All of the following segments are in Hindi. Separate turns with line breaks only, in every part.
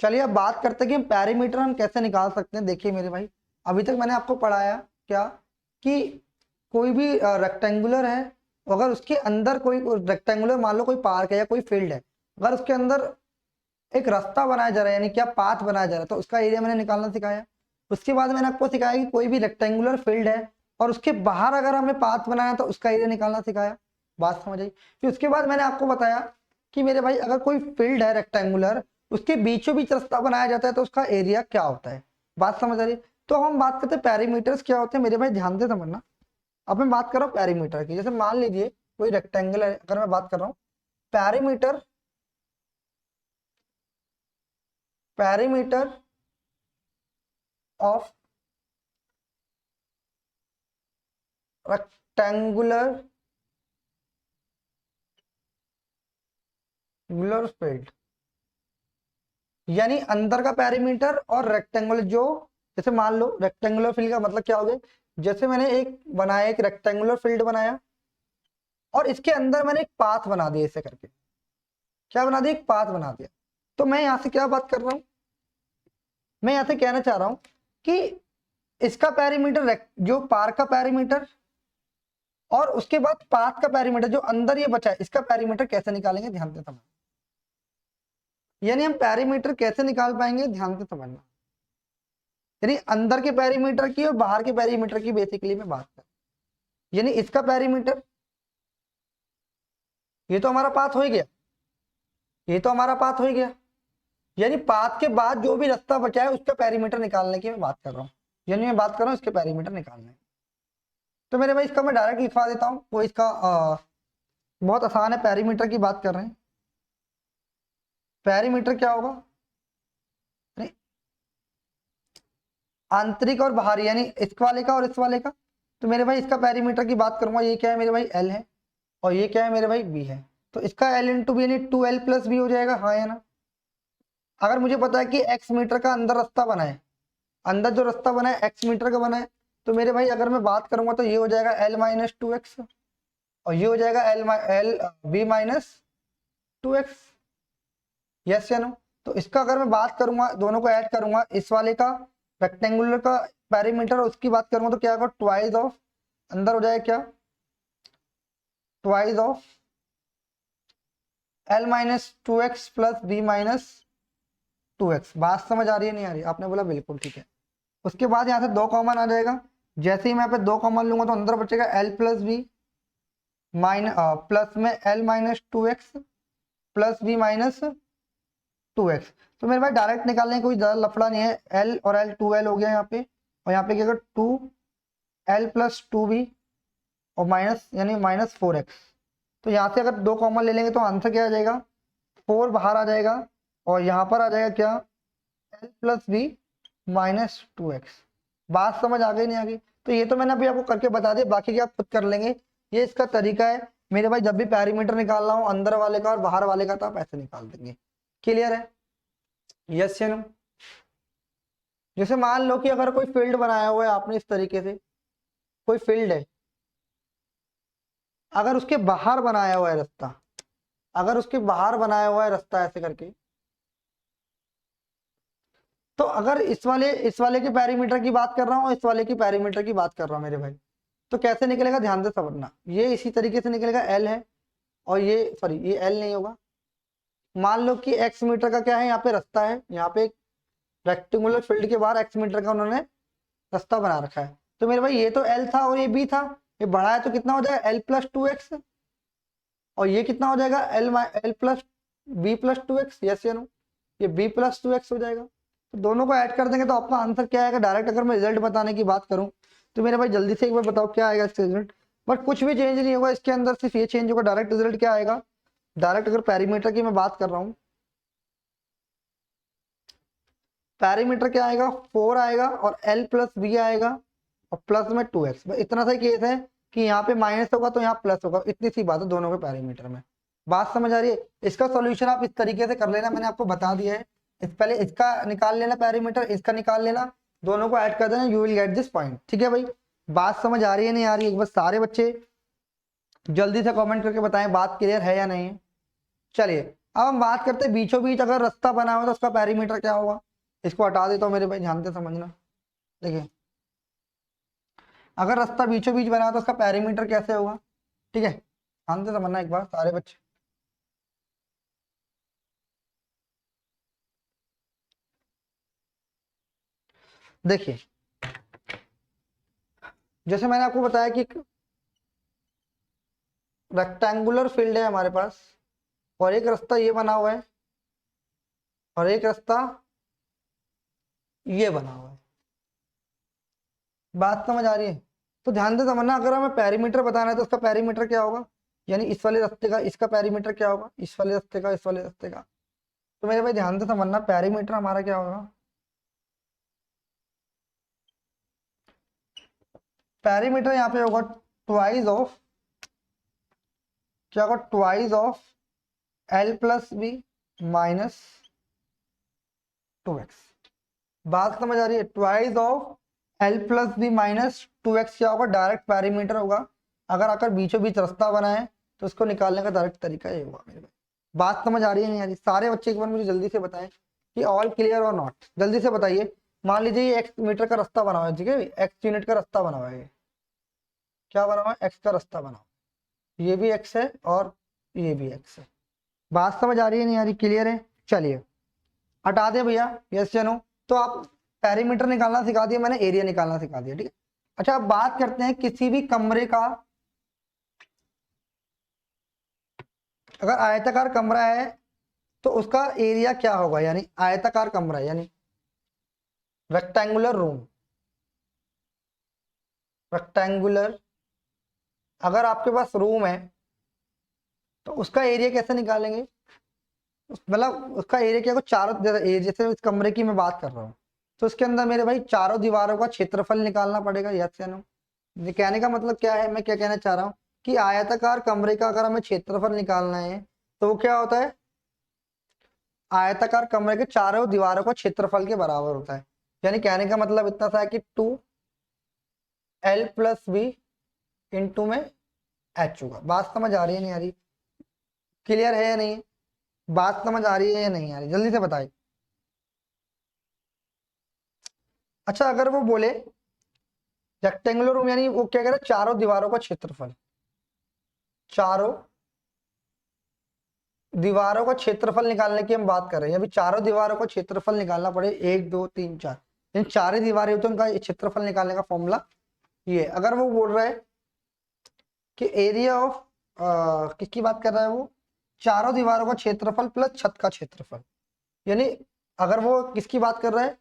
चलिए अब बात करते हैं कि पैरीमीटर हम कैसे निकाल सकते हैं। देखिए मेरे भाई, अभी तक मैंने आपको पढ़ाया क्या कि कोई भी रेक्टेंगुलर है, अगर उसके अंदर कोई रेक्टेंगुलर मान लो कोई पार्क है या कोई फील्ड है, अगर उसके अंदर एक रास्ता बनाया जा रहा है यानी क्या पाथ बनाया जा रहा है, तो उसका एरिया मैंने निकालना सिखाया। उसके बाद मैंने आपको सिखाया कि कोई भी रेक्टेंगुलर फील्ड है और उसके बाहर अगर हमें पाथ बनाया तो उसका एरिया निकालना सिखाया। बात समझ आई। फिर उसके बाद मैंने आपको बताया कि मेरे भाई अगर कोई फील्ड है रेक्टेंगुलर, उसके बीचों बीच रास्ता बनाया जाता है तो उसका एरिया क्या होता है। बात समझ आ रही है। तो हम बात करते हैं पैरीमीटर्स क्या होते हैं मेरे भाई, ध्यान से समझना। अब मैं बात कर रहा हूँ पैरीमीटर की। जैसे मान लीजिए कोई रेक्टेंगल है, अगर मैं बात कर रहा हूँ perimeter, perimeter of rectangular field, यानी अंदर का पैरीमीटर और रेक्टेंगुलर जो, जैसे मान लो रेक्टेंगुलर फील्ड का मतलब क्या हो गया, जैसे मैंने एक बनाया, एक रेक्टेंगुलर फील्ड बनाया और इसके अंदर मैंने एक पाथ बना दिया, ऐसे करके क्या बना दिया, एक पाथ बना दिया। तो मैं यहां से क्या बात कर रहा हूं, मैं यहां से कहना चाह रहा हूं कि इसका पैरीमीटर, जो पार्क का पैरीमीटर और उसके बाद पाथ का पैरीमीटर जो अंदर ये बचा है, इसका पैरीमीटर कैसे निकालेंगे, ध्यान से समझना। यानी हम पैरीमीटर कैसे निकाल पाएंगे, ध्यान से समझना। यानी अंदर के पैरीमीटर की और बाहर के पैरीमीटर की बेसिकली मैं बात कर, यानी इसका पैरीमीटर, ये तो हमारा पाथ हो ही गया, ये तो हमारा पाथ हो ही गया। यानी पाथ के बाद जो भी रास्ता बचा है उसका पैरीमीटर निकालने की मैं बात कर रहा हूँ। यानी मैं बात कर रहा हूँ इसके पैरीमीटर निकालने। तो मेरे भाई इसका मैं डायरेक्ट लिखवा देता हूँ, वो इसका बहुत आसान है। पैरीमीटर की बात कर रहे हैं, पैरीमीटर क्या होगा, आंतरिक और बाहरी, यानी इस वाले का और इस वाले का। तो मेरे भाई इसका पैरीमीटर की बात करूंगा, ये क्या है मेरे भाई, एल है, और ये क्या है मेरे भाई, बी है। तो इसका एल इंटू बी यानी 2l प्लस बी हो जाएगा, हाँ या ना। अगर मुझे पता है कि x मीटर का अंदर रास्ता बना है, अंदर जो रास्ता बना है x मीटर का बना है, तो मेरे भाई अगर मैं बात करूंगा तो ये हो जाएगा l माइनस 2x और ये हो जाएगा L B minus 2x। Yes या नो। तो इसका अगर मैं बात करूंगा, दोनों को ऐड करूंगा, इस वाले का रेक्टेंगुलर का पैरीमीटर उसकी बात करूंगा तो क्या होगा, ट्वाइस ऑफ, अंदर हो जाएगा क्या, twice of L minus 2x plus B minus 2x। बात समझ आ रही है नहीं आ रही, आपने बोला बिल्कुल ठीक है। उसके बाद यहाँ से 2 कॉमन आ जाएगा, जैसे ही मैं यहाँ पे 2 कॉमन लूंगा तो अंदर बचेगा l plus B minus plus में l minus 2x plus B minus 2x। तो मेरे भाई डायरेक्ट निकालने की कोई ज्यादा लफड़ा नहीं है, l और l 2l हो गया यहाँ पे, और यहाँ पे क्या होगा 2l प्लस 2b और माइनस यानी माइनस 4x। तो यहाँ से अगर 2 कॉमन ले लेंगे तो आंसर क्या आ जाएगा, 4 बाहर आ जाएगा और यहाँ पर आ जाएगा क्या, l plus B minus 2x। बात समझ आ गई नहीं आ गई। तो ये तो मैंने अभी आपको करके बता दिया, बाकी क्या आप खुद कर लेंगे। ये इसका तरीका है मेरे भाई, जब भी पैरीमीटर निकालना हो अंदर वाले का और बाहर वाले का तो आप ऐसे निकाल देंगे। क्लियर है, यस या नो। जैसे मान लो कि अगर कोई फील्ड बनाया हुआ है आपने इस तरीके से, कोई फील्ड है, अगर उसके बाहर बनाया हुआ है रास्ता, अगर उसके बाहर बनाया हुआ है रास्ता ऐसे करके, तो अगर इस वाले के पैरीमीटर की बात कर रहा हूँ, इस वाले की पैरीमीटर की बात कर रहा हूँ मेरे भाई, तो कैसे निकलेगा ध्यान से समझना। ये इसी तरीके से निकलेगा, एल है और ये सॉरी ये एल नहीं होगा। मान लो कि x मीटर का क्या है, यहाँ पे रास्ता है, यहाँ पे रेक्टेंगुलर फील्ड के बाहर x मीटर का उन्होंने रास्ता बना रखा है। तो मेरे भाई ये तो l था और ये b था, ये बड़ा है तो कितना हो जाएगा l प्लस 2x, और ये कितना हो जाएगा l plus B plus 2x। Yes या नो, ये b प्लस 2x हो जाएगा। तो दोनों को ऐड कर देंगे तो आपका आंसर क्या आएगा डायरेक्ट। अगर मैं रिजल्ट बताने की बात करूं तो मेरे भाई जल्दी से एक बार बताओ क्या आएगा इसका रिजल्ट। बट कुछ भी चेंज नहीं होगा इसके अंदर, सिर्फ ये चेंज होगा, डायरेक्ट रिजल्ट क्या आएगा, डायरेक्ट अगर पैरीमीटर की मैं बात कर रहा हूँ, पैरीमीटर क्या आएगा 4 आएगा और l प्लस बी आएगा और प्लस में 2x। इतना सा केस है कि यहाँ पे माइनस होगा तो यहाँ प्लस होगा, इतनी सी बात है दोनों के पैरीमीटर में। बात समझ आ रही है। इसका सॉल्यूशन आप इस तरीके से कर लेना, मैंने आपको बता दिया है। पहले इसका निकाल लेना पैरीमीटर, इसका निकाल लेना, दोनों को ऐड कर देना, you will get this point. ठीक है भाई, बात समझ आ रही है नहीं आ रही है, एक बार सारे बच्चे जल्दी से कमेंट करके बताएं बात क्लियर है या नहीं है। चलिए अब हम बात करते हैं बीचों बीच अगर रास्ता बना हुआ तो उसका पेरीमीटर क्या होगा। इसको हटा देता हूँ मेरे भाई, ध्यान से समझना। देखिए अगर रास्ता बीचों बीच बना हो तो उसका पेरीमीटर कैसे होगा, ठीक है, ध्यान से समझना एक बार सारे बच्चे। देखिए जैसे मैंने आपको बताया कि रेक्टेंगुलर फील्ड है हमारे पास, और एक रास्ता ये बना हुआ है और एक रास्ता ये बना हुआ है। बात समझ आ रही है? तो ध्यान से समझना, अगर हमें पेरीमीटर बताना है तो उसका पेरीमीटर क्या होगा, यानी इस वाले रास्ते का इसका पेरीमीटर क्या होगा, इस वाले रास्ते का इस वाले रास्ते का। तो मेरे भाई ध्यान से समझना, पेरीमीटर हमारा क्या होगा, पेरीमीटर यहाँ पे होगा ट्वाइस ऑफ, क्या होगा, twice of L plus B minus 2x। बात समझ आ रही है? Twice of L plus B minus 2x क्या होगा, डायरेक्ट पेरीमीटर होगा। अगर आकर बीचों बीच रास्ता बना है तो उसको निकालने का डायरेक्ट तरीका ये होगा मेरे भाई। बात समझ आ रही है नहीं आ रही? सारे बच्चे एक बार मुझे जल्दी से बताएं कि ऑल क्लियर और नॉट, जल्दी से बताइए। मान लीजिए ये x मीटर का रास्ता बना हुआ है, ठीक है, x यूनिट का रास्ता बना हुआ है, क्या बना हुआ है, x का रास्ता बना हुआ है, ये भी x है और ये भी x है। बात समझ आ रही है नहीं आ रही? क्लियर है? चलिए हटा दे भैया, यस या नो। तो आप पेरीमीटर निकालना सिखा दिया मैंने, एरिया निकालना सिखा दिया, ठीक है। अच्छा अब बात करते हैं किसी भी कमरे का, अगर आयताकार कमरा है तो उसका एरिया क्या होगा, यानी आयताकार कमरा है यानी रेक्टेंगुलर रूम, रेक्टेंगुलर अगर आपके पास रूम है तो उसका एरिया कैसे निकालेंगे, मतलब उसका एरिया क्या होगा, चारों जैसे इस कमरे की मैं बात कर रहा हूँ तो उसके अंदर मेरे भाई चारों दीवारों का क्षेत्रफल निकालना पड़ेगा, यस या नो। ये कहने का मतलब क्या है, मैं क्या कहना चाह रहा हूँ कि आयताकार कमरे का अगर हमें क्षेत्रफल निकालना है तो वो क्या होता है, आयताकार कमरे के चारों दीवारों का क्षेत्रफल के बराबर होता है। यानी कहने का मतलब इतना सा है कि 2l प्लस बी इंटू में एच होगा। बात समझ आ रही है नहीं आ रही? क्लियर है या नहीं? बात समझ आ रही है या नहीं आ रही, जल्दी से बताइए। अच्छा अगर वो बोले रेक्टेंगुलर रूम, यानी वो क्या कह रहा है, चारों दीवारों का क्षेत्रफल, चारों दीवारों का क्षेत्रफल निकालने की हम बात कर रहे हैं। अभी चारों दीवारों का क्षेत्रफल निकालना पड़े, 1 2 3 4, इन चार दीवारें होती है, उनका क्षेत्रफल निकालने का फॉर्मूला ये। अगर वो बोल रहा है कि एरिया ऑफ, किसकी बात कर रहा है वो, चारों दीवारों का क्षेत्रफल प्लस छत का क्षेत्रफल, यानी अगर वो किसकी बात कर रहा है,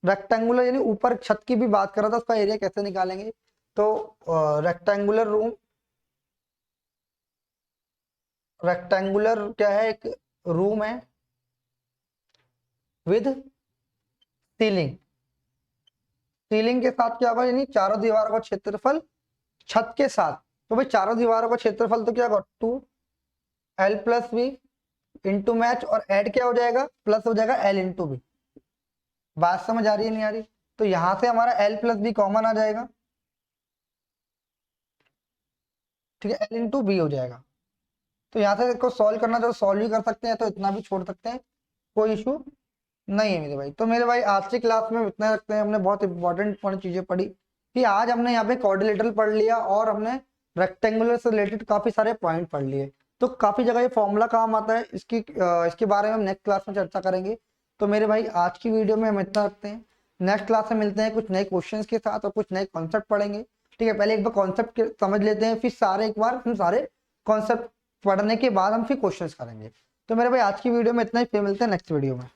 रेक्टेंगुलर यानी ऊपर छत की भी बात कर रहा था, उसका एरिया कैसे निकालेंगे। तो रेक्टेंगुलर रूम, रेक्टेंगुलर क्या है, एक रूम है विद सीलिंग, सीलिंग के साथ क्या होगा, यानी चारों दीवारों का क्षेत्रफल छत के साथ। तो भाई चारों दीवारों का क्षेत्रफल तो क्या होगा, 2l plus B into match, और ऐड क्या हो जाएगा, प्लस हो जाएगा l इंटू बी। बात समझ आ रही है नहीं आ रही? तो यहां से हमारा l प्लस बी कॉमन आ जाएगा, ठीक है, l इंटू बी हो जाएगा। तो यहाँ से इसको सॉल्व करना तो सॉल्व ही कर सकते हैं, तो इतना भी छोड़ सकते हैं, कोई इशू नहीं है मेरे भाई। तो मेरे भाई आज की क्लास में इतना रखते हैं, हमने बहुत इंपॉर्टेंट चीजें पढ़ी कि आज हमने यहाँ पे क्वाड्रिलेटरल पढ़ लिया और हमने रेक्टेंगुलर से रिलेटेड काफी सारे पॉइंट पढ़ लिए। तो काफी जगह ये फॉर्मूला काम आता है, इसके बारे में हम नेक्स्ट क्लास में चर्चा करेंगे। तो मेरे भाई आज की वीडियो में हम इतना रखते हैं, नेक्स्ट क्लास में मिलते हैं कुछ नए क्वेश्चंस के साथ और कुछ नए कॉन्सेप्ट पढ़ेंगे, ठीक है। पहले एक बार कॉन्सेप्ट समझ लेते हैं, फिर एक बार हम सारे कॉन्सेप्ट पढ़ने के बाद हम फिर क्वेश्चंस करेंगे। तो मेरे भाई आज की वीडियो में इतना ही, फिर मिलते हैं नेक्स्ट वीडियो में।